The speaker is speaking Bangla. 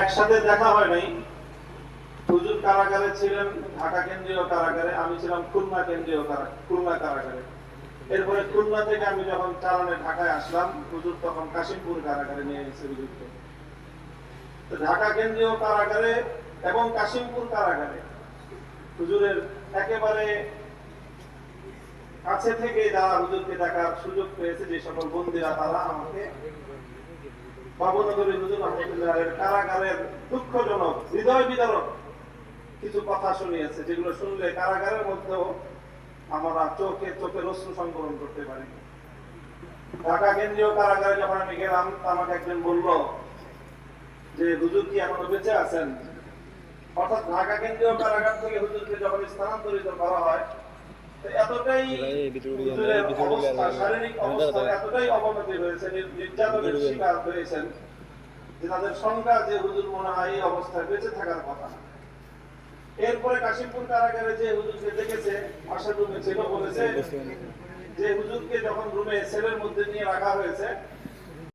একসাথে দেখা হয় নাই। হুজুর কারাগারে ছিলেন ঢাকা কেন্দ্রীয় কারাগারে, আমি ছিলাম খুলনা কারাগারে। এরপরে খুলনা থেকে আমি যখন চালানে ঢাকায় আসলাম, হুজুর তখন কাশিমপুর কারাগারে নিয়ে গেছে হুজুরকে। তো ঢাকা কেন্দ্রীয় কারাগারে এবং কাশিমপুর কারাগারে হুজুরের একেবারে কাছে থেকে যারা হুজুরকে দেখার সুযোগ পেয়েছে, যে সকল বন্দীরা, তারা আমাকে বাবুনগরী হুজুর রহমতুল্লাহের কারাগারের দুঃখজনক, হৃদয় বিদারক কিছু কথা শুনিয়েছে, যেগুলো শুনলে কারাগারের মধ্যেও আমরা চোখে অশ্রু সংবরণ করতে পারি। ঢাকা কেন্দ্রীয় কারাগারে যখন আমি গেলাম, আমাকে একজন বলল যে হুজুর কি এখনো বেঁচে আছেন। অর্থাৎ ঢাকা কেন্দ্রীয় কারাগার থেকে হুজুরকে যখন স্থানান্তরিত করা হয়, এতটাই শারীরিক অবস্থা এতটাই অবনতি হয়েছে, নির্যাতনের শিকার হয়েছেন, যে তাদের সংখ্যা যে হুজুর মনে হয় এই অবস্থায় বেঁচে থাকার কথা। এরপরে কাশিমপুর কারাগারে যে হুজুরকে দেখেছে, পাশের রুমে ছিল, বলেছে যে হুজুরকে যখন রুমে সেলের মধ্যে নিয়ে রাখা হয়েছে,